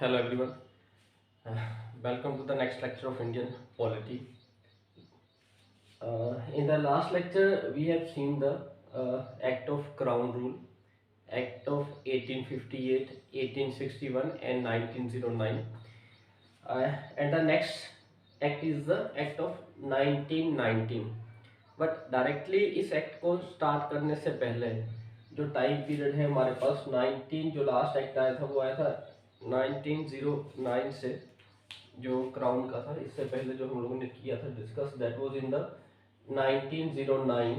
Hello everyone. Uh, Welcome to the next lecture of Indian polity. In the last lecture, we have seen the Act of Crown Rule, Act of 1858, 1861, and 1909. And the next act is the Act of 1919. But directly इस act को start करने से पहले जो time period है हमारे पास 19 जो last act आया था वो आया था 1909 से, जो क्राउन का था। इससे पहले जो हम लोगों ने किया था discuss that was in the 1909।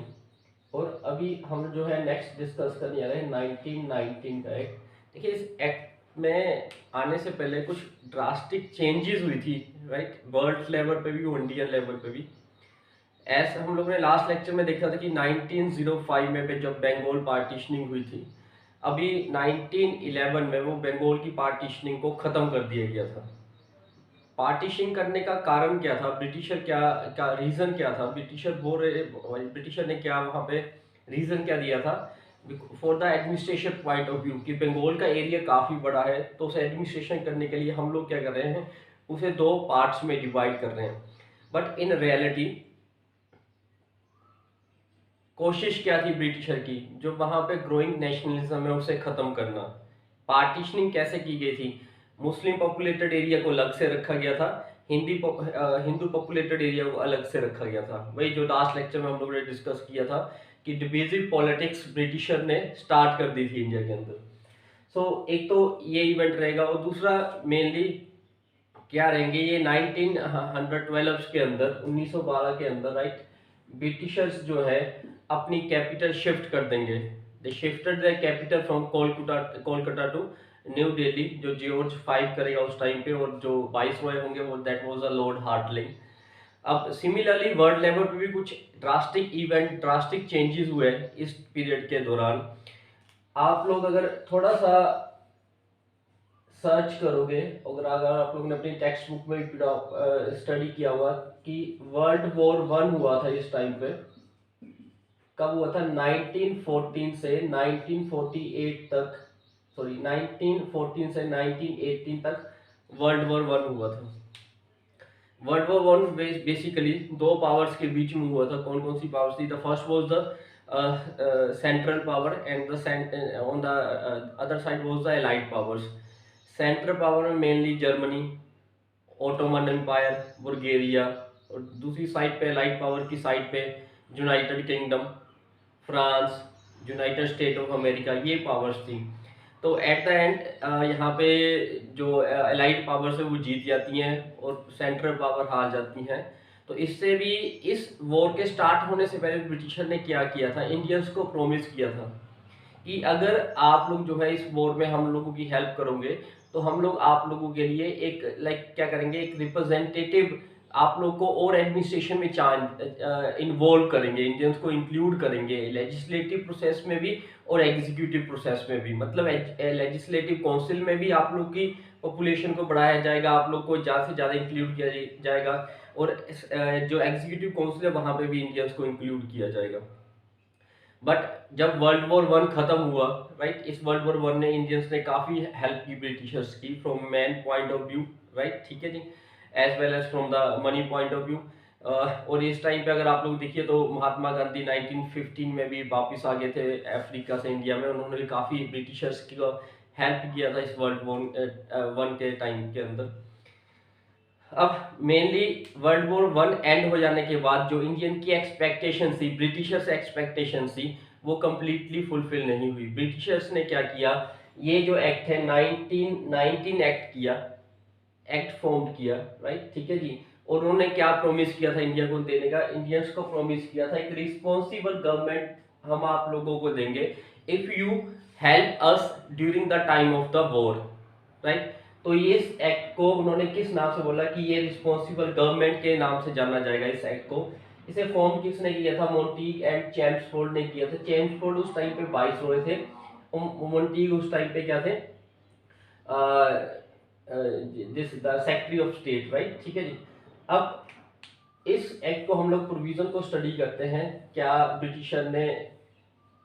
और अभी हम जो है नेक्स्ट डिस्कस करने जा रहे हैं 1919 का एक्ट। देखिए इस एक्ट में आने से पहले कुछ ड्रास्टिक चेंजेस हुई थी, राइट, वर्ल्ड लेवल पे भी इंडियन लेवल पे भी। ऐसा हम लोगों ने लास्ट लेक्चर में देखा था कि 1905 में पे जब बंगाल पार्टीशनिंग हुई थी, अभी 1911 में वो बंगाल की पार्टीशनिंग को ख़त्म कर दिया गया था। पार्टीशन करने का कारण क्या था, ब्रिटिशर क्या रीज़न क्या था, ब्रिटिशर ने क्या वहाँ पे रीज़न क्या दिया था for the administration point of view कि बंगाल का एरिया काफ़ी बड़ा है, तो उसे एडमिनिस्ट्रेशन करने के लिए हम लोग क्या कर रहे हैं, उसे दो पार्ट्स में डिवाइड कर रहे हैं। बट इन रियलिटी कोशिश क्या थी ब्रिटिशर की, जो वहां पे ग्रोइंग नेशनलिज्म है उसे खत्म करना। पार्टीशनिंग कैसे की गई थी, मुस्लिम पॉपुलेटेड एरिया को अलग से रखा गया था, हिंदू पॉपुलेटेड एरिया को अलग से रखा गया था। वही जो लास्ट लेक्चर में हम लोगों ने डिस्कस किया था कि डिविजिव पॉलिटिक्स ब्रिटिशर ने स्टार्ट कर दी थी इंडिया के अंदर। सो एक तो ये इवेंट रहेगा, और दूसरा मेनली क्या रहेंगे ये 1912 के अंदर, 1912 के अंदर, राइट, ब्रिटिशर्स जो है अपनी कैपिटल शिफ्ट कर देंगे। They shifted the capital from Kolkata to new Delhi, जो जॉर्ज 5 करेगा उस टाइम पे, और जो वाइस रॉय होंगे वो दैट वाज अ लॉर्ड हार्टलिंग। अब सिमिलरली वर्ल्ड लेवल पे भी कुछ ड्रास्टिक चेंजेस हुए इस पीरियड के दौरान। आप लोग अगर थोड़ा सा सर्च करोगे, अगर आप लोगों ने अपनी टेक्स्ट बुक में स्टडी किया हुआ कि वर्ल्ड वॉर 1 हुआ था इस टाइम पे, कब हुआ था, 1914 से 1948 तक, सॉरी 1914 से 1918 तक वर्ल्ड वॉर 1 हुआ था। वर्ल्ड वॉर 1 बेसिकली दो पावर्स के बीच में हुआ था। कौन कौन सी पावर्स थी? The first was the central power, and on the other side was the allied powers. Central power में mainly Germany, Ottoman Empire, Bulgaria, और दूसरी साइड पे एलाइड पावर की साइड पे United Kingdom, France, United State of America, ये powers थी। तो at the end यहाँ पे जो एलाइड पावर्स है वो जीत जाती हैं और सेंट्रल पावर हार जाती हैं। तो इससे भी इस वॉर के स्टार्ट होने से पहले ब्रिटिशर ने क्या किया था, इंडियंस को प्रॉमिस किया था कि अगर आप लोग जो है इस वॉर में हम लोगों की हेल्प करोगे तो हम लोग आप लोगों के लिए एक क्या करेंगे, एक रिप्रेजेंटेटिव आप लोग को और एडमिनिस्ट्रेशन में इन्वॉल्व करेंगे, इंडियंस को इंक्लूड करेंगे लेजिस्लेटिव प्रोसेस में भी और एग्जीक्यूटिव प्रोसेस में भी। मतलब लेजिस्लेटिव काउंसिल में भी आप लोग की पॉपुलेशन को बढ़ाया जाएगा, आप लोग को ज़्यादा से ज़्यादा इंक्लूड किया जाएगा, और जो एग्जीक्यूटिव काउंसिल है वहाँ पे भी इंडियंस को इंक्लूड किया जाएगा। बट जब वर्ल्ड वॉर 1 खत्म हुआ, राइट, इस वर्ल्ड वॉर 1 ने इंडियंस ने काफ़ी हेल्प की ब्रिटिशर्स की from man point of view, right, ठीक है जी, as well as from the money point of view. और इस टाइम पे अगर आप लोग देखिए तो महात्मा गांधी 1915 में भी वापस आ गए थे अफ्रीका से इंडिया में, उन्होंने भी काफ़ी ब्रिटिशर्स की हेल्प किया था इस वर्ल्ड वॉर 1 के टाइम के अंदर। अब मेनली वर्ल्ड वॉर 1 एंड हो जाने के बाद जो इंडियन की एक्सपेक्टेशन थी, ब्रिटिशर्स एक्सपेक्टेशन थी, वो कम्प्लीटली फुलफिल नहीं हुई। ब्रिटिशर्स ने क्या किया, ये जो एक्ट है 1919 एक्ट किया, एक्ट फॉर्म किया, राइट, ठीक है जी। और उन्होंने क्या प्रॉमिस किया था इंडिया को देने का, इंडियंस को प्रॉमिस किया था एक रिस्पॉन्सिबल गवर्नमेंट हम आप लोगों को देंगे if you help us during the time of the war, right. तो ये इस एक्ट को उन्होंने किस नाम से बोला कि ये रिस्पॉन्सिबल गवर्नमेंट के नाम से जाना जाएगा इस एक्ट को। इसे फॉर्म किसने किया था, मोंटीग एंड चेम्सफोर्ड ने किया था। चेम्सफोर्ड उस टाइम पे वाइस रॉय थे, मोंटीग उस टाइम पे क्या थे, this the secretary of state, right, ठीक है जी। अब इस एक्ट को हम लोग प्रोविजन को स्टडी करते हैं, क्या ब्रिटिशर ने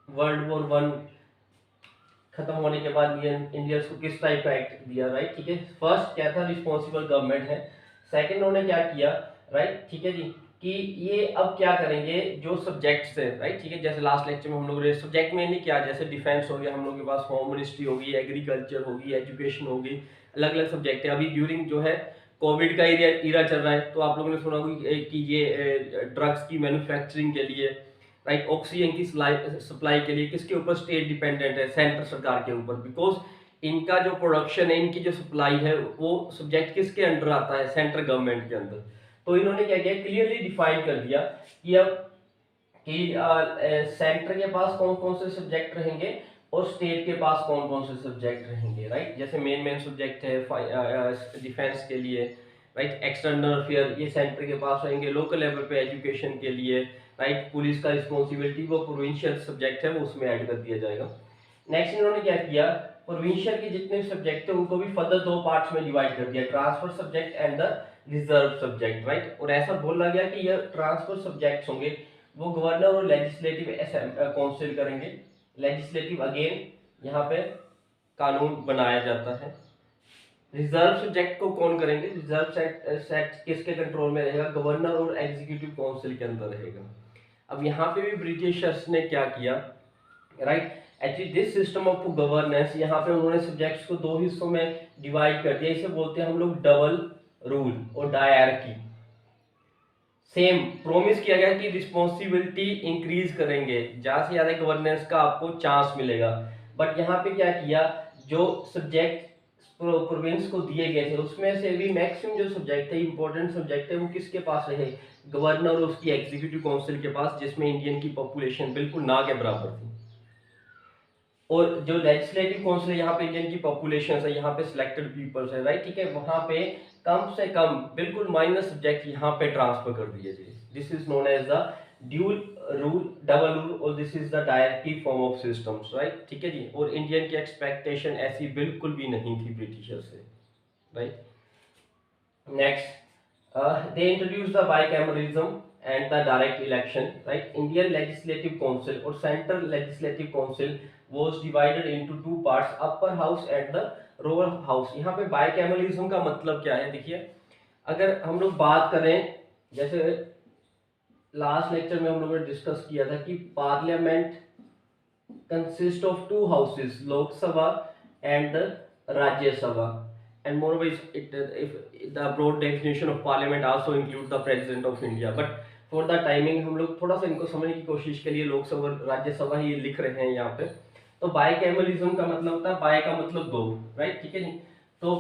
वर्ल्ड वॉर 1 खत्म होने के बाद इंडियंस को किस टाइप का एक्ट दिया, राइट, ठीक है। फर्स्ट क्या था, रिस्पॉन्सिबल गवर्नमेंट है। सेकंड उन्होंने क्या किया, राइट, ठीक है जी, कि ये अब क्या करेंगे जो सब्जेक्ट्स है, राइट, ठीक है, जैसे लास्ट लेक्चर में हम लोग सब्जेक्ट मेनली क्या, जैसे डिफेंस हो गया, हम लोग के पास होम मिनिस्ट्री होगी, एग्रीकल्चर होगी, एजुकेशन होगी, अलग अलग सब्जेक्ट है। अभी ड्यूरिंग जो है कोविड का इरा चल रहा है, तो आप लोगों ने सुना होगा कि ये ड्रग्स की मैन्युफैक्चरिंग के लिए, राइट, ऑक्सीजन की सप्लाई के लिए किसके ऊपर स्टेट डिपेंडेंट है, सेंटर सरकार के ऊपर, बिकॉज इनका जो प्रोडक्शन है, इनकी जो सप्लाई है, वो सब्जेक्ट किसके अंडर आता है, सेंट्रल गवर्नमेंट के अंदर। तो इन्होंने क्या किया, क्लियरली डिफाइन कर दिया कि अब कि सेंटर के पास कौन कौन से सब्जेक्ट रहेंगे और स्टेट के पास कौन कौन से सब्जेक्ट रहेंगे, राइट। जैसे मेन सब्जेक्ट है डिफेंस के लिए, राइट, एक्सटर्नल अफेयर ये सेंटर के पास रहेंगे, लोकल लेवल पे एजुकेशन के लिए, राइट, पुलिस का रिस्पॉन्सिबिलिटी वो प्रोविंशियल सब्जेक्ट है वो उसमें ऐड कर दिया जाएगा। नेक्स्ट इन्होंने क्या किया, प्रोविंशियल के जितने सब्जेक्ट है उनको भी फर्दर दो पार्ट्स में डिवाइड कर दिया, transfer subject and the reserve subject, right. और ऐसा बोला गया कि ये ट्रांसफर सब्जेक्ट्स होंगे वो गवर्नर और लेजिस्लेटिव काउंसिल करेंगे। लेजिस्लेटिव अगेन यहाँ पे कानून बनाया जाता है। रिजर्व सब्जेक्ट को कौन करेंगे, रिजर्व सेट किसके कंट्रोल में रहेगा, गवर्नर और एग्जीक्यूटिव काउंसिल के अंदर रहेगा। अब यहाँ पे भी ब्रिटिशर्स ने क्या किया, right, actually this system of governance, यहाँ पे उन्होंने सब्जेक्ट्स को दो हिस्सों में डिवाइड कर दिया। इसे बोलते हैं हम लोग डबल रूल और डायरकी। सेम प्रोमिस किया गया कि रिस्पॉन्सिबिलिटी इंक्रीज करेंगे, ज्यादा से ज्यादा गवर्नेंस का आपको चांस मिलेगा। बट यहाँ पे क्या किया, जो सब्जेक्ट प्रोविंस को दिए गए थे उसमें से भी मैक्सिमम जो सब्जेक्ट है, इंपॉर्टेंट सब्जेक्ट है, वो किसके पास रहे, गवर्नर और उसकी एग्जीक्यूटिव काउंसिल के पास, जिसमें इंडियन की पॉपुलेशन बिल्कुल ना के बराबर थी। और जो लेजिस्लेटिव काउंसिल है, यहाँ पे इंडियन की पॉपुलेशन है, यहाँ पे सिलेक्टेड पीपल्स है, राइट, ठीक है, वहां पे कम से कम बिल्कुल माइनर सब्जेक्ट यहाँ पे ट्रांसफर कर दिए जाए। This is known as the dual rule, double rule, और this is the directive form of systems, right, ठीक है जी। और इंडियन की एक्सपेक्टेशन ऐसी बिल्कुल भी नहीं थी ब्रिटिशर से, right. Next they introduced the bicameralism and the direct election, right. Indian Legislative Council or Central Legislative Council was divided into two parts, upper house and the lower house। यहाँ पे bicameralism का मतलब क्या है, देखिए, अगर हम लोग बात करें, जैसे लास्ट लेक्चर में हम लोगों ने डिस्कस किया था कि parliament consist of to houses, Lok Sabha and Rajya Sabha, and moreover if the broad definition of parliament also include the president of India, but for the timing हम लोग थोड़ा सा इनको समझने की कोशिश के लिए लोकसभा राज्यसभा ही लिख रहे हैं यहाँ पे। तो बाइकैमलिज्म का मतलब होता है, बाय का मतलब दो, राइट, ठीक है जी। तो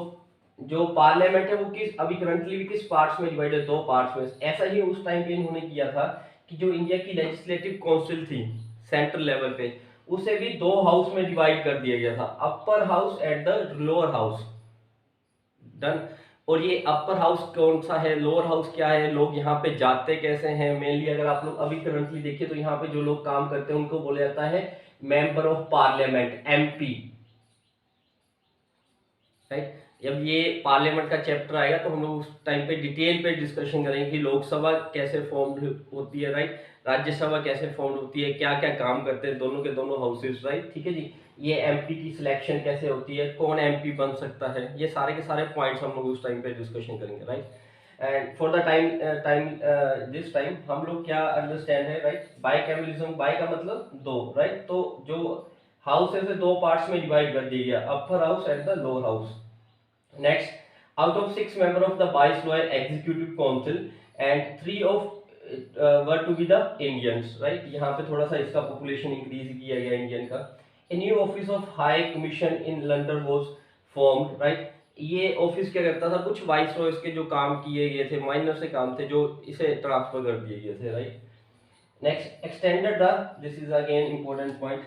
जो पार्लियामेंट है वो किस अभी करंटली भी किस पार्ट्स में डिवाइड है, दो पार्ट्स में। ऐसा ही उस टाइम पे इन्होंने किया था कि जो इंडिया की लेजिस्लेटिव काउंसिल थी सेंट्रल लेवल पे, उसे भी दो हाउस में डिवाइड कर दिया गया था, upper house and the lower house, done. और ये अपर हाउस कौन सा है, लोअर हाउस क्या है, लोग यहाँ पे जाते कैसे हैं, मेनली अगर आप लोग अभी करंटली देखिए तो यहाँ पे जो लोग काम करते हैं उनको बोला जाता है member of parliament, MP, right. जब ये पार्लियामेंट का चैप्टर आएगा तो हम लोग उस टाइम पे डिटेल पे डिस्कशन करेंगे कि लोकसभा कैसे फॉर्म होती है, राइट, राज्यसभा कैसे फॉर्म होती है, क्या क्या काम करते हैं दोनों के दोनों हाउसेस, राइट, ठीक है जी। ये एमपी की सिलेक्शन कैसे होती है, कौन एमपी बन सकता है, ये सारे के सारे पॉइंट्स हम लोग उस टाइम पे डिस्कशन करेंगे, right. And for the time this time हम लोग क्या अंडरस्टैंड है, राइट, बाइकैमलिज्म, बाय का मतलब दो, राइट। तो जो हाउस है दो पार्ट्स में डिवाइड कर दिया गया, upper house and the lower house. Next, out of 6 members of the Viceroy Executive Council and 3 of were to be the Indians, right। यहाँ पे थोड़ा सा इसका population increase किया गया इंडियन का। A new office of High Commission in London was formed, right। ये office क्या करता था, कुछ वाइसरॉयज के जो काम किए गए थे, माइनर से काम थे, जो इसे ट्रांसफर कर दिए गए थे, right. Next, extended the, this is again important point,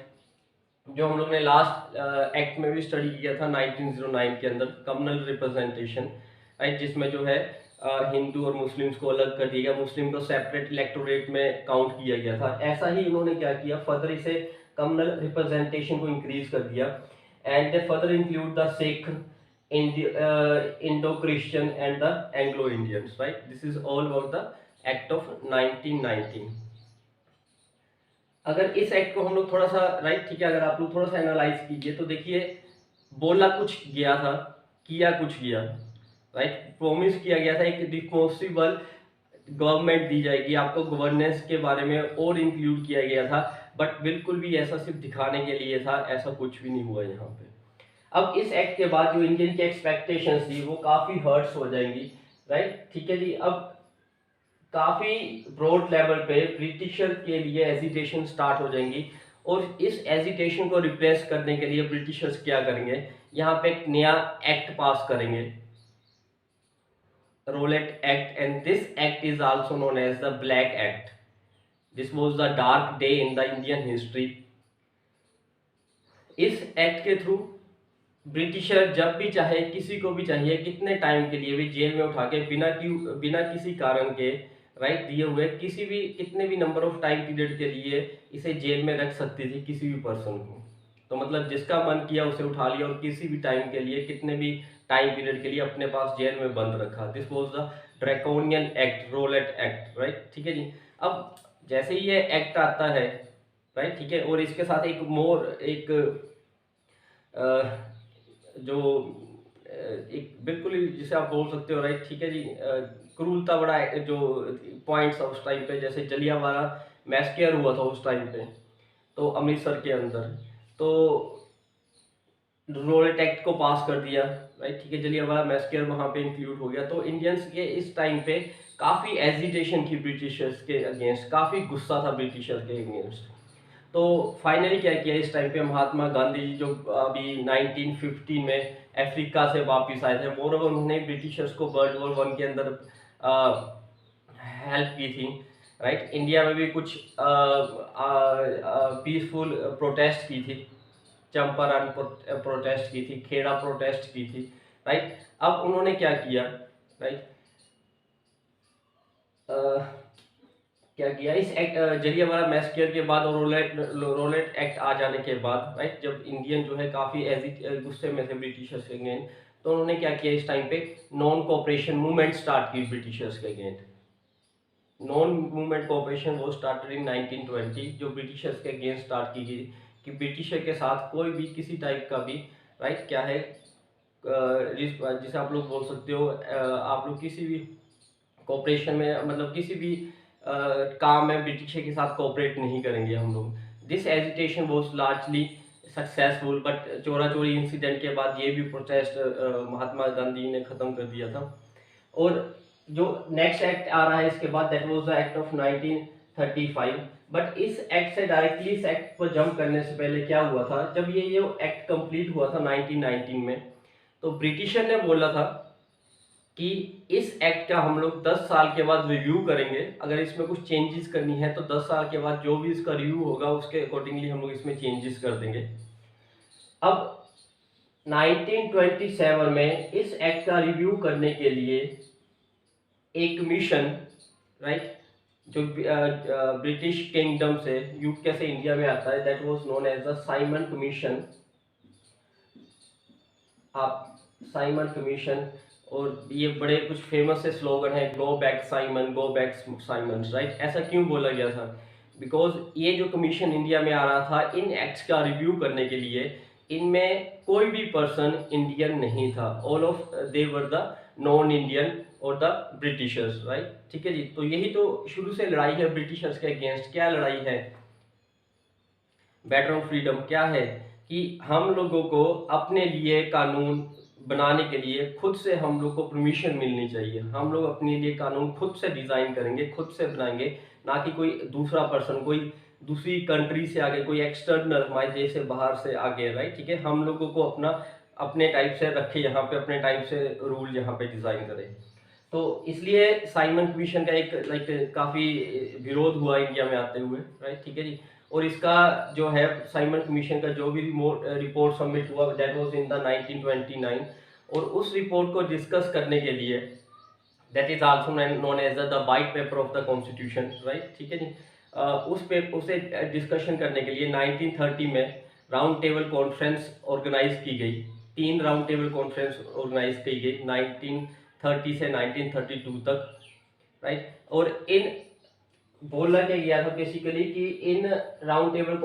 जो हम लोग ने लास्ट एक्ट में भी स्टडी किया था 1909 के अंदर, कम्युनल रिप्रेजेंटेशन, राइट, जिसमें जो है हिंदू और मुस्लिम्स को अलग कर दिया गया, मुस्लिम को सेपरेट इलेक्टोरेट में काउंट किया गया था। ऐसा ही उन्होंने क्या किया, फर्दर इसे कम्युनल रिप्रेजेंटेशन को इंक्रीज कर दिया, and they further include the Sikh, Indo Christian and the Anglo Indians, right. This is all about the act of 1919। अगर इस एक्ट को हम लोग थोड़ा सा राइट ठीक है, अगर आप लोग थोड़ा सा एनालाइज कीजिए तो देखिए बोला कुछ गया था, किया कुछ गया, राइट। प्रॉमिस किया गया था एक रिस्पॉन्सिबल गवर्नमेंट दी जाएगी, आपको गवर्नेंस के बारे में और इंक्लूड किया गया था, बट बिल्कुल भी ऐसा सिर्फ दिखाने के लिए था, ऐसा कुछ भी नहीं हुआ यहाँ पे। अब इस एक्ट के बाद जो इंडियन की एक्सपेक्टेशंस थी वो काफ़ी हर्ट्स हो जाएंगी, राइट ठीक है जी। अब काफ़ी ब्रॉड लेवल पे ब्रिटिशर के लिए एजिटेशन स्टार्ट हो जाएंगी, और इस एजिटेशन को रिप्लेस करने के लिए ब्रिटिशर्स क्या करेंगे, यहाँ पे एक नया एक्ट पास करेंगे, Rowlatt act, and this act is also known as the black act. This was the dark day in the Indian history. इस एक्ट के थ्रू ब्रिटिशर जब भी चाहे, किसी को भी चाहिए, कितने टाइम के लिए भी जेल में उठा के बिना किसी कारण के राइट दिए हुए किसी भी कितने भी नंबर ऑफ टाइम पीरियड के लिए इसे जेल में रख सकती थी किसी भी पर्सन को। तो मतलब जिसका मन किया उसे उठा लिया और किसी भी टाइम के लिए कितने भी टाइम पीरियड के लिए अपने पास जेल में बंद रखा। This was the draconian act, Rowlatt act, right ठीक है जी। अब जैसे ही ये एक्ट आता है राइट ठीक है, और इसके साथ एक जो एक बिल्कुल ही जिसे आप बोल सकते हो राइट ठीक है जी, क्रूरता बड़ा जो पॉइंट्स उस टाइम पे, जैसे जलियांवाला मैसकेयर हुआ था उस टाइम पे तो अमृतसर के अंदर, तो रोलेट एक्ट को पास कर दिया राइट ठीक है, जलियांवाला मैसकेयर वहाँ पे इंक्लूड हो गया। तो इंडियंस के इस टाइम पे काफ़ी एजिटेशन थी ब्रिटिशर्स के अगेंस्ट, काफ़ी गुस्सा था ब्रिटिशर्स के अगेंस्ट। तो फाइनली क्या किया इस टाइम पे महात्मा गांधी जी, जो अभी 1915 में अफ्रीका से वापस आए थे, मोर ओवर उन्होंने ब्रिटिशर्स को वर्ल्ड वॉर 1 के अंदर हेल्प की थी, राइट। इंडिया में भी कुछ पीसफुल प्रोटेस्ट की थी, चंपारण प्रोटेस्ट की थी, खेड़ा प्रोटेस्ट की थी, राइट। अब उन्होंने क्या किया, राइट, क्या किया इस एक्ट जलियांवाला मैसकेयर के बाद और रोलेट एक्ट आ जाने के बाद, राइट, जब इंडियन जो है काफ़ी गुस्से में थे ब्रिटिशर्स के अगेंस्ट, तो उन्होंने क्या किया इस टाइम पे नॉन कोऑपरेशन मूवमेंट स्टार्ट की ब्रिटिशर्स के अगेंस्ट। नॉन मूवमेंट कोऑपरेशन वो स्टार्टेड इन 1920, जो ब्रिटिशर्स के अगेंस्ट स्टार्ट की गई कि ब्रिटिशर के साथ कोई भी किसी टाइप का भी राइट क्या है जिसे आप लोग बोल सकते हो, आप लोग किसी भी कोऑपरेशन में मतलब किसी भी काम में ब्रिटिशर के साथ कोऑपरेट नहीं करेंगे हम लोग। This agitation was largely successful, but चोरा चोरी इंसिडेंट के बाद ये भी प्रोटेस्ट महात्मा गांधी ने ख़त्म कर दिया था। और जो नेक्स्ट एक्ट आ रहा है इसके बाद, that was the act of 1935। But इस एक्ट से डायरेक्टली इस एक्ट पर जंप करने से पहले क्या हुआ था, जब ये एक्ट कंप्लीट हुआ था 1919 में, तो ब्रिटिशर ने बोला था कि इस एक्ट का हम लोग 10 साल के बाद रिव्यू करेंगे, अगर इसमें कुछ चेंजेस करनी है तो 10 साल के बाद जो भी इसका रिव्यू होगा उसके अकॉर्डिंगली हम लोग इसमें चेंजेस कर देंगे। अब 1927 में इस एक्ट का रिव्यू करने के लिए एक मिशन, राइट, जो ब्रिटिश किंगडम से यूके से इंडिया में आता है, that was known as the Simon commission. आप साइमन कमीशन, और ये बड़े कुछ फेमस से स्लोगन है, go back Simon, go back Simon, right. ऐसा क्यों बोला गया था, बिकॉज ये जो कमीशन इंडिया में आ रहा था इन एक्ट्स का रिव्यू करने के लिए, इनमें कोई भी पर्सन इंडियन नहीं था, all of they were the non Indian और द ब्रिटिशर्स, राइट ठीक है जी। तो यही तो शुरू से लड़ाई है ब्रिटिशर्स के अगेंस्ट। क्या लड़ाई है, बैटल ऑफ फ्रीडम क्या है कि हम लोगों को अपने लिए कानून बनाने के लिए खुद से हम लोग को परमिशन मिलनी चाहिए, हम लोग अपने लिए कानून खुद से डिज़ाइन करेंगे, खुद से बनाएंगे, ना कि कोई दूसरा पर्सन, कोई दूसरी कंट्री से आगे, कोई एक्सटर्नल हमारे देश से बाहर से आगे, राइट ठीक है। हम लोगों को अपना अपने टाइप से रखे यहाँ पे, अपने टाइप से रूल यहाँ पे डिज़ाइन करें। तो इसलिए साइमन कमीशन का एक लाइक काफ़ी विरोध हुआ इंडिया में आते हुए, राइट ठीक है जी। और इसका जो है साइमन कमीशन का जो भी रिपोर्ट सबमिट हुआ, दैट वाज इन द 1929। और उस रिपोर्ट को डिस्कस करने के लिए, that is also known as the white paper of the constitution, right ठीक है जी। उसे डिस्कशन करने के लिए 1930 में राउंड टेबल कॉन्फ्रेंस ऑर्गेनाइज की गई। 3 राउंड टेबल कॉन्फ्रेंस ऑर्गेनाइज की गई 1930 से 1932 तक, राइट। और इन बोला क्या गया था बेसिकली कि इन राउंड टेबल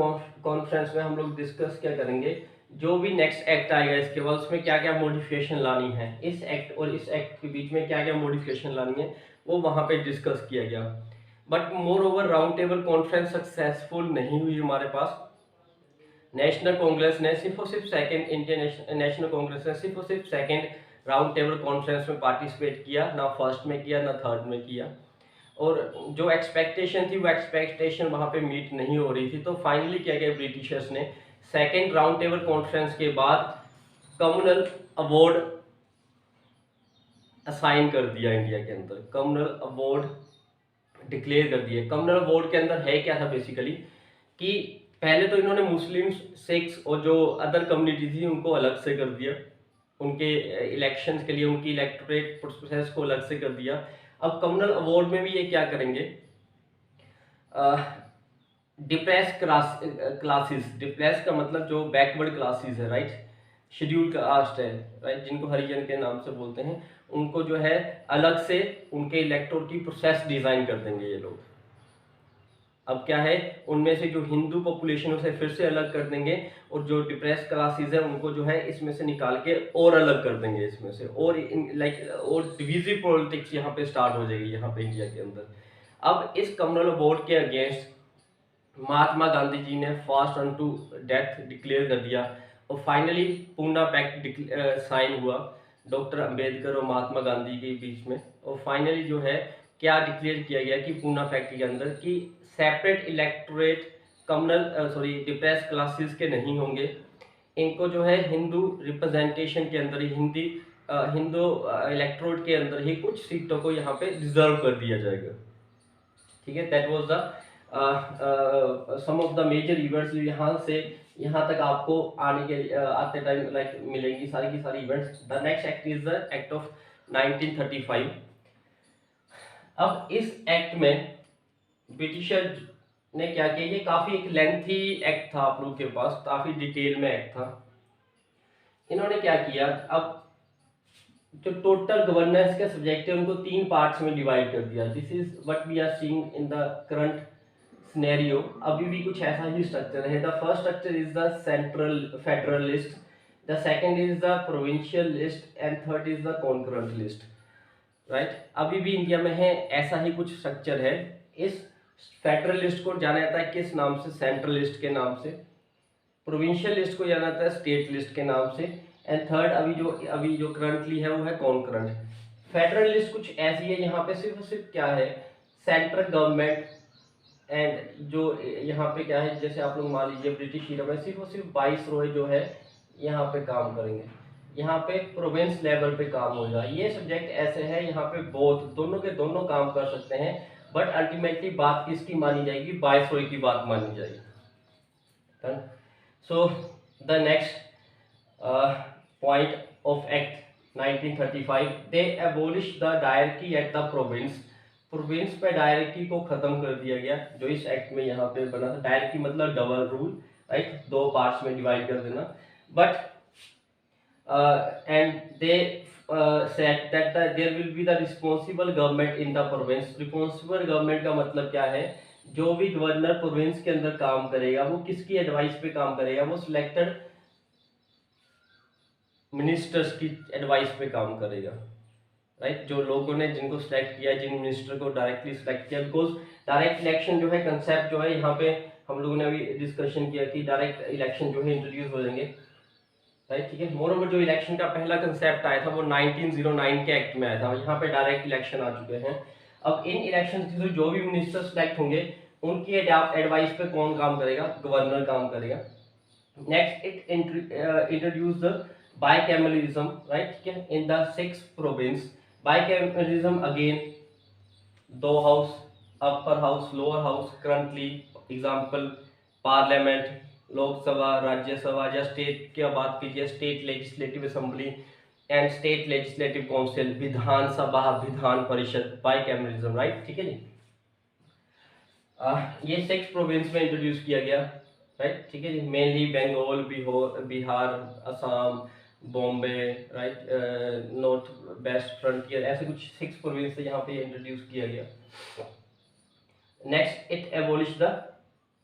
कॉन्फ्रेंस में हम लोग डिस्कस क्या करेंगे, जो भी नेक्स्ट एक्ट आएगा इसके बाद उसमें क्या क्या मॉडिफिकेशन लानी है, इस एक्ट और इस एक्ट के बीच में क्या क्या मॉडिफिकेशन लानी है, वो वहां पे डिस्कस किया गया। But more over round table conference successful नहीं हुई हमारे पास। नेशनल कांग्रेस ने सिर्फ और सिर्फ सेकंड इंडियन नेशनल कांग्रेस ने सिर्फ और सिर्फ सेकंड राउंड टेबल कॉन्फ्रेंस में पार्टिसिपेट किया, ना फर्स्ट में किया ना थर्ड में किया। और जो एक्सपेक्टेशन थी वो एक्सपेक्टेशन वहां पे मीट नहीं हो रही थी। तो फाइनली क्या किया ब्रिटिशर्स ने, सेकंड राउंड टेबल कॉन्फ्रेंस के बाद कम्युनल अवार्ड असाइन कर दिया इंडिया के अंदर, कम्युनल अवार्ड डिक्लेयर कर दिए। कम्युनल अवार्ड के अंदर है क्या था बेसिकली कि पहले तो इन्होंने मुस्लिम्स, सिख्स और जो अदर कम्युनिटी थी उनको अलग से कर दिया, उनके इलेक्शंस के लिए उनकी इलेक्टोरेट प्रोसेस को अलग से कर दिया। अब कम्युनल अवार्ड में भी ये क्या करेंगे, डिप्रेस क्लासेस, डिप्रेस का मतलब जो बैकवर्ड क्लासेस है, राइट, शेड्यूल कास्ट है, राइट, जिनको हरिजन के नाम से बोलते हैं, उनको जो है अलग से उनके इलेक्टोर की प्रोसेस डिजाइन कर देंगे ये लोग। अब क्या है, उनमें से जो हिंदू पॉपुलेशन उसे फिर से अलग कर देंगे, और जो डिप्रेस क्लासेस है उनको जो है इसमें से निकाल के और अलग कर देंगे इसमें से, और लाइक और डिविजिव पॉलिटिक्स यहाँ पे स्टार्ट हो जाएगी यहाँ पे इंडिया के अंदर। अब इस कम्युनल बोर्ड के अगेंस्ट महात्मा गांधी जी ने fast on to death declare कर दिया, और फाइनली पूना पैक्ट साइन हुआ डॉक्टर अंबेडकर और महात्मा गांधी के बीच में। और फाइनली जो है क्या डिक्लेयर किया गया कि पूना फैक्ट के अंदर कि separate electorate communal depress classes के नहीं होंगे, इनको जो है हिंदू रिप्रेजेंटेशन के अंदर ही हिंदू इलेक्टोरेट के अंदर ही कुछ सीटों को यहाँ पे रिजर्व कर दिया जाएगा। ठीक है, that was the some of the major events. यहाँ से यहाँ तक आपको आने के आते टाइम लाइक मिलेंगी सारी की सारी events. The next act is the act of 1935। अब इस एक्ट में ब्रिटिशर ने क्या किया, ये काफी एक लेंथी एक्ट था, आप लोगों के पास काफी डिटेल में एक्ट था। इन्होंने क्या किया, अब जो टोटल गवर्नेंस के सब्जेक्ट है उनको 3 पार्ट्स में डिवाइड कर दिया। This is what we are seeing in the current scenario. अभी भी कुछ ऐसा ही स्ट्रक्चर है। The first structure is the central federal list, the second is the provincial list and third is the concurrent list, right. अभी भी India में है ऐसा ही कुछ स्ट्रक्चर है। इस फेडरल लिस्ट को जाना जाता है किस नाम से, सेंट्रल लिस्ट के नाम से। प्रोविंशियल लिस्ट को जाना जाता है स्टेट लिस्ट के नाम से। एंड थर्ड अभी जो करंटली है वो है कॉन्करेंट। फेडरल लिस्ट कुछ ऐसी है, यहाँ पे सिर्फ क्या है, सेंट्रल गवर्नमेंट एंड जो यहाँ पे क्या है, जैसे आप लोग मान लीजिए ब्रिटिश इरा में सिर्फ 22 रॉय जो है यहाँ पे काम करेंगे, यहाँ पे प्रोविंस लेवल पे काम होगा। ये सब्जेक्ट ऐसे है यहाँ पे बोथ दोनों के दोनों काम कर सकते हैं, बट अल्टीमेटली बात किसकी मानी जाएगी, 22 रॉय की बात मानी जाएगी। So the next point of Act 1935, they abolished the diarchy at the province। Province पे डायरेक्टी को खत्म कर दिया गया जो इस एक्ट में यहाँ पे बना था। डायरेक्टी मतलब डबल रूल, राइट, 2 पार्ट्स में डिवाइड कर देना। But and they said that there will be the responsible government in the province. Responsible government का मतलब क्या है, जो भी गवर्नर प्रोविंस के अंदर काम करेगा वो किसकी एडवाइस पे काम करेगा, वो सिलेक्टेड मिनिस्टर्स की एडवाइस पे काम करेगा, राइट। जो लोगों ने जिनको सिलेक्ट किया, जिन मिनिस्टर को डायरेक्टली सिलेक्ट किया, बिकॉज डायरेक्ट इलेक्शन जो है कंसेप्ट जो है यहाँ पे हम लोगों ने अभी डिस्कशन किया कि डायरेक्ट इलेक्शन जो है इंट्रोड्यूस हो जाएंगे, राइट। ठीक है, मोर ओवर जो इलेक्शन का पहला कंसेप्ट आया था वो 1909 के एक्ट में आया था। यहाँ पे डायरेक्ट इलेक्शन आ चुके हैं। अब इन इलेक्शन के थ्रू जो भी मिनिस्टर सिलेक्ट होंगे उनकी एडवाइस पे कौन काम करेगा, गवर्नर काम करेगा। Next it introduce the bicameralism, right, ठीक है, in the 6 province। bicameralism again, 2 house, upper house lower house, currently example parliament, Lok Sabha, Rajya Sabha, या स्टेट की बात कीजिए state legislative assembly and state legislative council, Vidhan Sabha, Vidhan Parishad, bicameralism, right, ठीक है जी। ये 6 प्रोविंस में इंट्रोड्यूस किया गया, राइट, ठीक है जी। Mainly Bengal, Bihar, Assam, Bombay, right, North West Frontier, ऐसे कुछ 6 प्रोविंस से यहाँ पे इंट्रोड्यूस किया गया। Next, it abolish the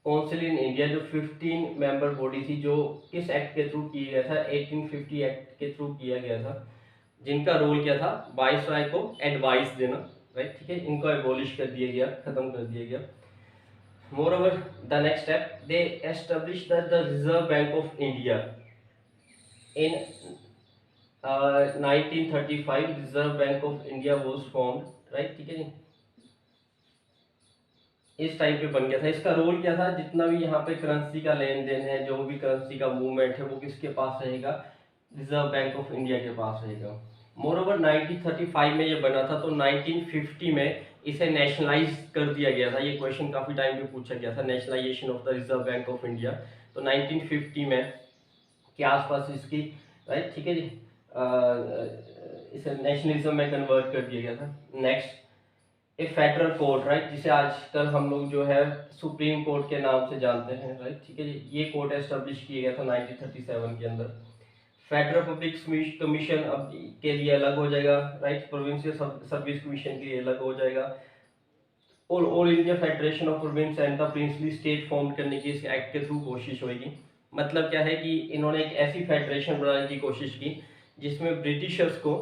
council in India, जो 15 मेंबर बॉडी थी, जो किस एक्ट के थ्रू किया गया था, 1850 एक्ट के थ्रू किया गया था, जिनका रोल क्या था, वाइसराय को एडवाइस देना, राइट, ठीक है, इनको एबॉलिश कर दिया गया, खत्म कर दिया गया। Moreover, the next step, they established that the Reserve Bank of India in 1935, Reserve Bank of India was formed, right, ठीक है जी, इस टाइम पे बन गया था। इसका रोल क्या था, जितना भी यहाँ पे करेंसी का लेन देन है, जो भी करेंसी का मूवमेंट है, वो किसके पास रहेगा, रिजर्व बैंक ऑफ इंडिया के पास रहेगा। मोरओवर 1935 में ये बना था, तो 1950 में इसे नेशनलाइज कर दिया गया था। ये क्वेश्चन काफी टाइम पे पूछा गया था, nationalisation of the reserve bank of India. तो 1950 में के आसपास इसकी, राइट, ठीक है जी, इसे नेशनलिज्म में कन्वर्ट कर दिया गया था। नेक्स्ट, ए फेडरल कोर्ट, राइट, जिसे आजकल हम लोग जो है सुप्रीम कोर्ट के नाम से जानते हैं, राइट, ठीक है जी, ये कोर्ट एस्टेब्लिश किया गया था 1937 के अंदर। फेडरल पब्लिक कमीशन अब के लिए अलग हो जाएगा, राइट, प्रोविंशियल सर्विस कमीशन के लिए अलग हो जाएगा, और all India federation of province and the princely state form करने की इस एक्ट के थ्रू कोशिश होगी। मतलब क्या है कि इन्होंने एक ऐसी फेडरेशन बनाने की कोशिश की जिसमें ब्रिटिशर्स को,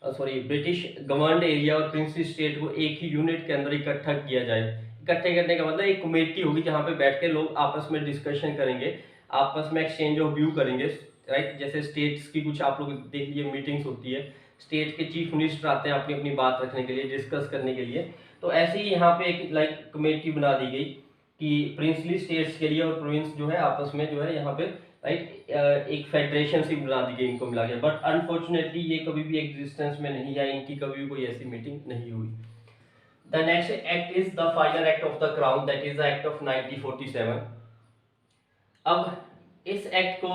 ब्रिटिश गवर्नड एरिया और प्रिंसली स्टेट को एक ही यूनिट के अंदर इकट्ठा किया जाए। इकट्ठे करने का मतलब एक कमेटी होगी जहाँ पे बैठ के लोग आपस में डिस्कशन करेंगे, आपस में एक्सचेंज ऑफ व्यू करेंगे, राइट। जैसे स्टेट्स की कुछ आप लोग देख लीजिए मीटिंग्स होती है, स्टेट के चीफ मिनिस्टर आते हैं अपनी अपनी बात रखने के लिए, डिस्कस करने के लिए। तो ऐसे ही यहाँ पे एक लाइक कमेटी बना दी गई कि प्रिंसली स्टेट्स के लिए और प्रोविंस जो है आपस में जो है यहाँ पे, राइट, एक फेडरेशन सी बना दी गई इनको मिला के। बट अनफॉर्चुनेटली ये कभी भी एग्जिस्टेंस में नहीं आई, इनकी कभी भी कोई ऐसी मीटिंग नहीं हुई। The next act is the final act of the crown, that is the act of 1947। अब इस एक्ट को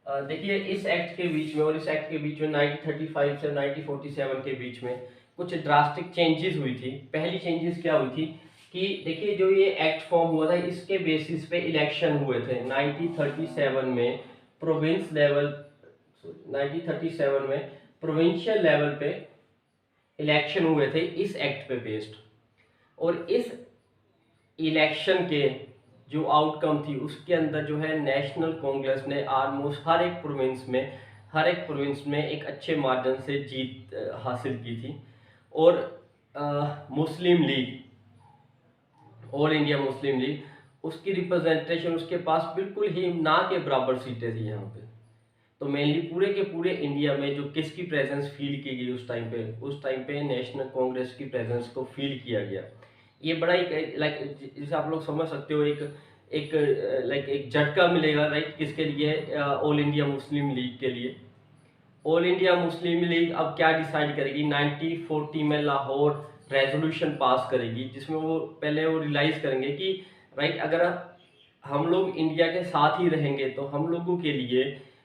देखिए, इस एक्ट के बीच में और इस एक्ट के बीच में 1935 से 1947 के बीच में कुछ ड्रास्टिक चेंजेस हुई थी। पहली चेंजेस क्या हुई थी कि देखिए, जो ये एक्ट फॉर्म हुआ था इसके बेसिस पे इलेक्शन हुए थे 1937 में प्रोविंस लेवल, 1937 में प्रोविंशियल लेवल पे इलेक्शन हुए थे इस एक्ट पे बेस्ड। और इस इलेक्शन के जो आउटकम थी उसके अंदर जो है नेशनल कांग्रेस ने ऑलमोस्ट हर एक प्रोविंस में एक अच्छे मार्जिन से जीत हासिल की थी। और मुस्लिम लीग, ऑल इंडिया मुस्लिम लीग, उसकी रिप्रेजेंटेशन उसके पास बिल्कुल ही ना के बराबर सीटें थी यहाँ पे। तो मेनली पूरे के पूरे इंडिया में जो किसकी प्रेजेंस फील की गई उस टाइम पे नेशनल कांग्रेस की प्रेजेंस को फील किया गया। ये बड़ा एक लाइक, जिसे आप लोग समझ सकते हो, एक एक लाइक एक झटका मिलेगा, राइट, किसके लिए, ऑल इंडिया मुस्लिम लीग के लिए। ऑल इंडिया मुस्लिम लीग अब क्या डिसाइड करेगी, 1940 में लाहौर रेजोल्यूशन पास करेगी, जिसमें वो पहले वो रियलाइज करेंगे कि राइट, अगर हम लोग इंडिया के साथ ही रहेंगे तो हम लोगों के लिए,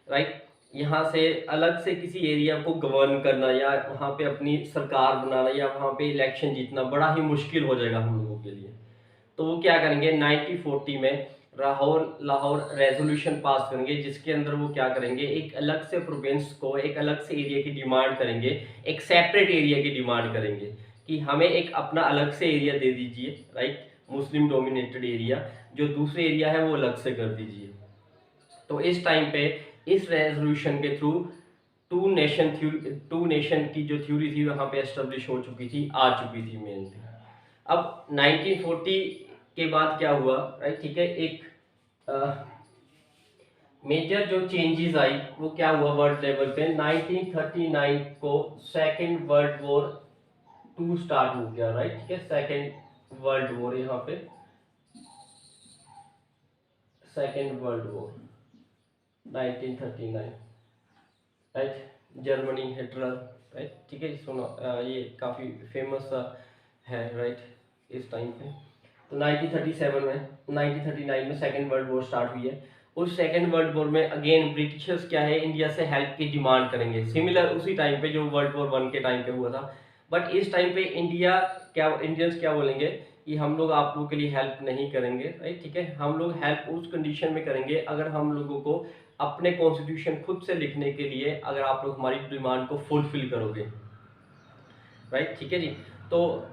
राइट, यहाँ से अलग से किसी एरिया को गवर्न करना या वहाँ पे अपनी सरकार बनाना या वहाँ पे इलेक्शन जीतना बड़ा ही मुश्किल हो जाएगा हम लोगों के लिए। तो वो क्या करेंगे, 1940 में लाहौर रेजोल्यूशन पास करेंगे, जिसके अंदर वो क्या करेंगे, एक अलग से प्रोविंस को, एक अलग से एरिया की डिमांड करेंगे, एक सेपरेट एरिया की डिमांड करेंगे कि हमें एक अपना अलग से एरिया दे दीजिए, राइट, मुस्लिम डोमिनेटेड एरिया, जो दूसरे एरिया है वो अलग से कर दीजिए। तो इस टाइम पे इस रेजोल्यूशन के थ्रू टू नेशन की जो थ्योरी थी वहाँ पे एस्टेब्लिश हो चुकी थी, आ चुकी थी मेनली। अब 1940 के बाद क्या हुआ, राइट, ठीक है, एक मेजर जो चेंजेस आई वो क्या हुआ वर्ल्ड लेवल पे, 1939 को सेकेंड वर्ल्ड वॉर 2 स्टार्ट हो गया, राइट, ठीक है, सेकेंड वर्ल्ड वॉर, यहाँ पे second world war 1939, right, Germany, Hitler, right, ठीक है, सुनो, ये काफ़ी फेमस है, राइट, इस टाइम पे। तो 1939 में सेकेंड वर्ल्ड वॉर स्टार्ट हुई है। उस सेकेंड वर्ल्ड वॉर में अगेन ब्रिटिशर्स क्या है, इंडिया से हेल्प की डिमांड करेंगे, सिमिलर उसी टाइम पे जो वर्ल्ड वॉर 1 के टाइम पे हुआ था। बट इस टाइम पे इंडियंस क्या बोलेंगे कि हम लोग आप लोगों के लिए हेल्प नहीं करेंगे, राइट, ठीक है, हम लोग हेल्प उस कंडीशन में करेंगे अगर हम लोगों को अपने कॉन्स्टिट्यूशन खुद से लिखने के लिए अगर आप लोग हमारी डिमांड को फुलफिल करोगे, राइट, ठीक है जी। तो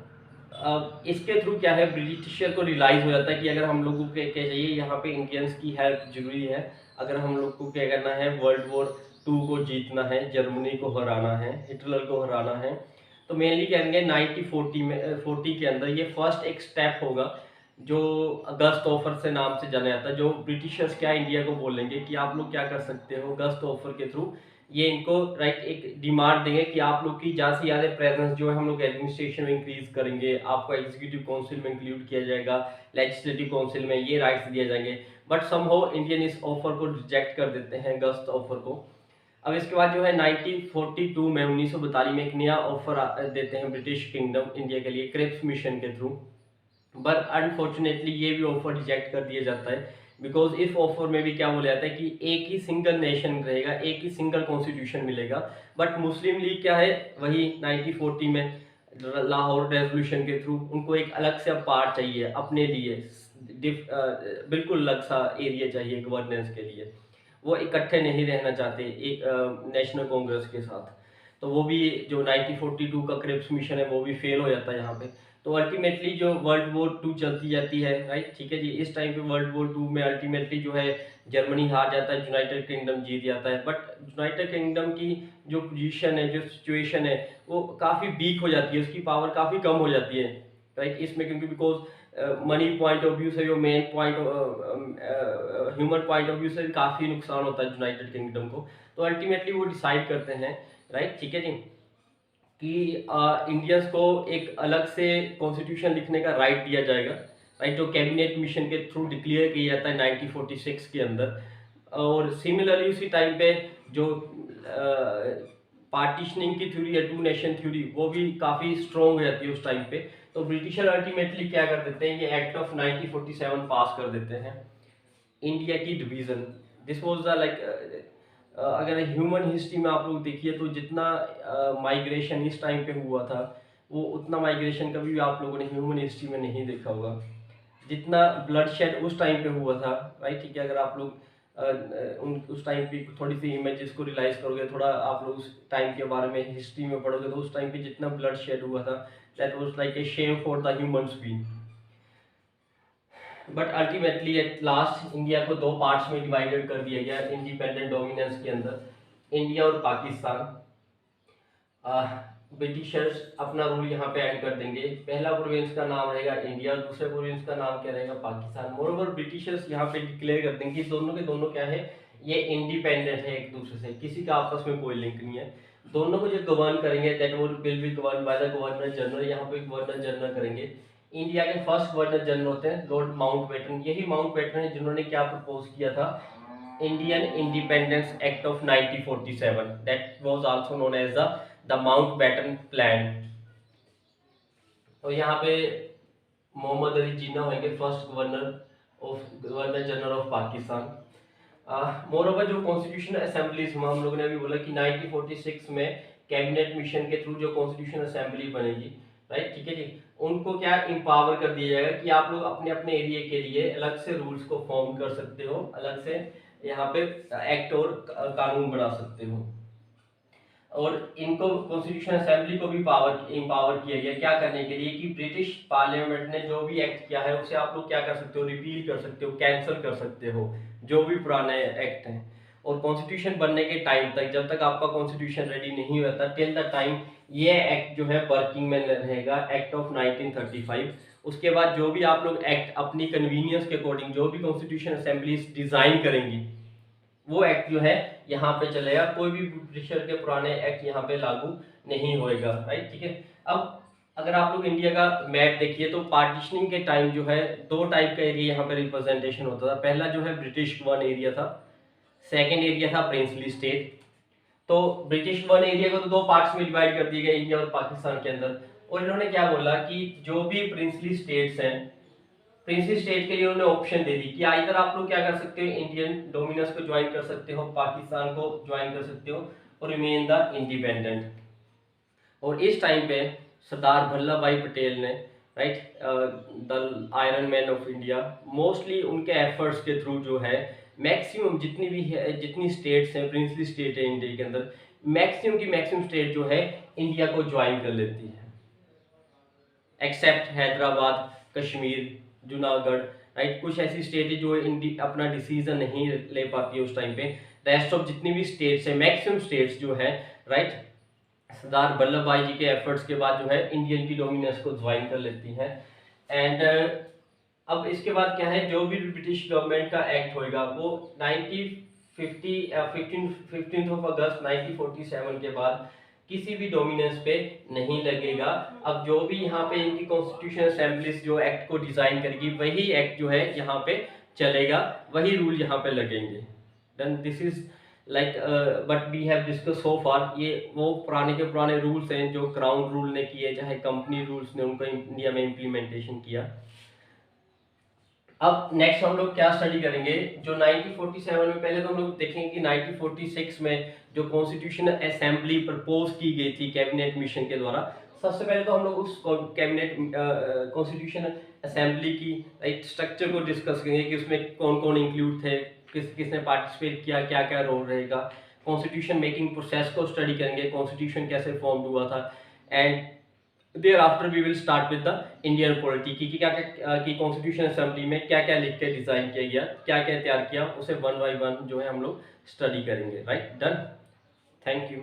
इसके थ्रू क्या है, ब्रिटिशर को रियलाइज़ हो जाता है कि अगर हम लोगों के क्या चाहिए, यहाँ पे इंडियंस की हेल्प जरूरी है। अगर हम लोग को क्या करना है, वर्ल्ड वॉर 2 को जीतना है, जर्मनी को हराना है, हिटलर को हराना है, तो मेनली कहेंगे 1940 में 40 के अंदर ये फर्स्ट एक स्टेप होगा जो गस्ट ऑफर से नाम से जाना जाता है। जो ब्रिटिशर्स क्या इंडिया को बोलेंगे कि आप लोग क्या कर सकते हो, गस्ट ऑफर के थ्रू ये इनको राइट एक डिमांड देंगे कि आप लोग की ज़्यादा से ज़्यादा प्रेजेंस जो है हम लोग एडमिनिस्ट्रेशन में इंक्रीज करेंगे, आपको एग्जीक्यूटिव काउंसिल में इंक्लूड किया जाएगा, लेजिस्लेटिव काउंसिल में ये राइट्स दिए जाएंगे। बट समहाउ इंडियन इस ऑफर को रिजेक्ट कर देते हैं, गस्ट ऑफर को। अब इसके बाद जो है 1942 में 1942 में एक नया ऑफर देते हैं ब्रिटिश किंगडम इंडिया के लिए, क्रिप्स मिशन के थ्रू। बट अनफॉर्चुनेटली ये भी ऑफर रिजेक्ट कर दिया जाता है, बिकॉज इस ऑफर में भी क्या बोला जाता है कि एक ही सिंगल नेशन रहेगा, एक ही सिंगल कॉन्स्टिट्यूशन मिलेगा। बट मुस्लिम लीग क्या है, वही 1940 में लाहौर रेजोल्यूशन के थ्रू उनको एक अलग से पार्ट चाहिए अपने लिए, बिल्कुल अलग सा एरिया चाहिए गवर्नेंस के लिए। वो इकट्ठे नहीं रहना चाहते एक नेशनल कांग्रेस के साथ। तो वो भी जो 1942 का क्रिप्स मिशन है वो भी फेल हो जाता है यहाँ पे। तो अल्टीमेटली जो वर्ल्ड वॉर 2 चलती जाती है, राइट, ठीक है जी। इस टाइम पे वर्ल्ड वॉर 2 में अल्टीमेटली जो है जर्मनी हार जाता है, यूनाइटेड किंगडम जीत जाता है। बट यूनाइटेड किंगडम की जो पोजीशन है, जो सिचुएशन है, वो काफ़ी वीक हो जाती है, उसकी पावर काफ़ी कम हो जाती है, राइट, इसमें। क्योंकि because money point of view से, जो main point human point of view से काफ़ी नुकसान होता है यूनाइटेड किंगडम को। तो अल्टीमेटली वो डिसाइड करते हैं, राइट, ठीक है जी, कि इंडियंस को एक अलग से कॉन्स्टिट्यूशन लिखने का राइट दिया जाएगा, राइट, जो कैबिनेट मिशन के थ्रू डिक्लेयर किया जाता है 1946 के अंदर। और सिमिलरली उसी टाइम पे जो पार्टीशनिंग की थ्योरी है, 2 नेशन थ्योरी, वो भी काफ़ी स्ट्रॉन्ग हो जाती है उस टाइम पे। तो ब्रिटिशर अल्टीमेटली क्या कर देते हैं, ये एक्ट ऑफ 1947 पास कर देते हैं, इंडिया की division. This was the like, अगर ह्यूमन हिस्ट्री में आप लोग देखिए तो जितना माइग्रेशन इस टाइम पे हुआ था, वो उतना माइग्रेशन कभी भी आप लोगों ने ह्यूमन हिस्ट्री में नहीं देखा होगा, जितना ब्लड शेड उस टाइम पे हुआ था, राइट, ठीक है। अगर आप लोग उस टाइम पे थोड़ी सी इमेजेस को रियलाइज करोगे, थोड़ा आप लोग उस टाइम के बारे में हिस्ट्री में पढ़ोगे, तो उस टाइम पे जितना ब्लड शेड हुआ था, that was like a Shem for the humans being. But ultimately at last India को 2 पार्ट्स में डिवाइडेड कर दिया गया इंडिपेंडेंट डोमिनेंस के अंदर, इंडिया और पाकिस्तान। ब्रिटिशर्स अपना रूल यहाँ पे ऐड कर देंगे, पहला प्रोविंस का नाम रहेगा इंडिया और दूसरे प्रोविंस का नाम क्या रहेगा, पाकिस्तान। मोरोवर ब्रिटिशर्स यहाँ पे डिक्लेयर कर देंगे कि दोनों के दोनों क्या है, ये इंडिपेंडेंट है एक दूसरे से, किसी का आपस में कोई लिंक नहीं है। दोनों को जो गवर्न करेंगे that will be govern by the governor general, यहाँ पे गवर्नर जनरल करेंगे। इंडिया के फर्स्ट गवर्नर जनरल होते हैं लॉर्ड माउंटबेटन। यही माउंटबेटन है जिन्होंने क्या प्रपोज किया था, Indian independence act of 1947, that was also known as the Mountbatten plan. और यहाँ पे मोहम्मद अली जिन्ना होंगे first governor general of Pakistan. Moreover जो कॉन्स्टिट्यूशन असेंबलीज, हम लोगों ने अभी बोला कि 1946 में कैबिनेट मिशन के थ्रू जो कॉन्स्टिट्यूशन असेंबली बनेगी, राइट, ठीक है जी, उनको क्या एम्पावर कर दिया जाएगा कि आप लोग अपने अपने एरिया के लिए अलग से रूल्स को फॉर्म कर सकते हो, अलग से यहाँ पे एक्ट और कानून बना सकते हो। और इनको कॉन्स्टिट्यूशन असेंबली को भी एम्पावर किया गया क्या करने के लिए, कि ब्रिटिश पार्लियामेंट ने जो भी एक्ट किया है उसे आप लोग क्या कर सकते हो, रिपील कर सकते हो, कैंसिल कर सकते हो, जो भी पुराने एक्ट हैं। और कॉन्स्टिट्यूशन बनने के टाइम तक, जब तक आपका कॉन्स्टिट्यूशन रेडी नहीं होता, टिल द टाइम ये एक्ट जो है वर्किंग में रहेगा, एक्ट ऑफ 1935। उसके बाद जो भी आप लोग एक्ट अपनी कन्वीनियंस के अकॉर्डिंग, जो भी कॉन्स्टिट्यूशन असेंबलीज डिजाइन करेंगी, वो एक्ट जो है यहाँ पे चलेगा। कोई भी ब्रिटिशर के पुराने एक्ट यहाँ पे लागू नहीं होएगा, राइट, ठीक है। अब अगर आप लोग इंडिया का मैप देखिए तो पार्टीशनिंग के टाइम जो है 2 टाइप का एरिया यहाँ पे रिप्रेजेंटेशन होता था। पहला जो है ब्रिटिश वन एरिया था, सेकेंड एरिया था प्रिंसली स्टेट। तो ब्रिटिश वन एरिया को तो 2 पार्ट्स में डिवाइड कर दिया गया इंडिया और पाकिस्तान के अंदर। और इन्होंने क्या बोला कि जो भी प्रिंसली स्टेट्स हैं, प्रिंसली स्टेट के लिए उन्होंने ऑप्शन दे दी कि इधर आप लोग क्या कर सकते हो, इंडियन डोमिनस को ज्वाइन कर सकते हो, पाकिस्तान को ज्वाइन कर सकते हो, और रिमेन द इंडिपेंडेंट। और इस टाइम पे सरदार वल्लभ भाई पटेल ने, right, the iron man of India, mostly उनके एफर्ट्स के थ्रू जो है मैक्सिमम जितनी भी है, जितनी स्टेट्स हैं, प्रिंसली स्टेट है इंडिया के अंदर, मैक्सिमम की मैक्सिमम स्टेट जो है इंडिया को ज्वाइन कर लेती है एक्सेप्ट हैदराबाद, कश्मीर, जूनागढ़, राइट। कुछ ऐसी स्टेट है जो अपना डिसीजन नहीं ले पाती है उस टाइम पे। रेस्ट ऑफ जितनी भी स्टेट्स है, मैक्सिमम स्टेट्स जो है, राइट, सरदार वल्लभ भाई जी के एफर्ट्स के बाद जो है इंडियन की डोमिनेंस को ज्वाइन कर लेती हैं। एंड अब इसके बाद क्या है, जो भी ब्रिटिश गवर्नमेंट का एक्ट होएगा वो 15th ऑफ अगस्त 1947 के बाद किसी भी डोमिनेंस पे नहीं लगेगा। अब जो भी यहाँ पे इनकी कॉन्स्टिट्यूशन असेंबलीज जो एक्ट को डिजाइन करेगी वही एक्ट जो है यहाँ पे चलेगा, वही रूल यहाँ पे लगेंगे। Then this is like but we have discuss so far, ये वो पुराने के पुराने रूल्स हैं जो क्राउन रूल ने किए, चाहे कंपनी रूल्स ने उनको इंडिया में इम्प्लीमेंटेशन किया। अब नेक्स्ट हम लोग क्या स्टडी करेंगे, जो 1947 में, पहले तो हम लोग देखेंगे कि 1946 में जो कॉन्स्टिट्यूशन असेंबली प्रपोज की गई थी कैबिनेट मिशन के द्वारा, सबसे पहले तो हम लोग उस कैबिनेट कॉन्स्टिट्यूशन असेंबली की एक स्ट्रक्चर को डिस्कस करेंगे कि उसमें कौन कौन इंक्लूड थे, किसने पार्टिसिपेट किया, क्या क्या रोल रहेगा। कॉन्स्टिट्यूशन मेकिंग प्रोसेस को स्टडी करेंगे, कॉन्स्टिट्यूशन कैसे फॉर्म हुआ था। And thereafter we will start with the Indian polity कि क्या क्या की कॉन्स्टिट्यूशन असेंबली में क्या क्या लिख के डिजाइन किया गया, क्या क्या तैयार किया, उसे वन बाय वन जो है हम लोग स्टडी करेंगे। Right, done, thank you.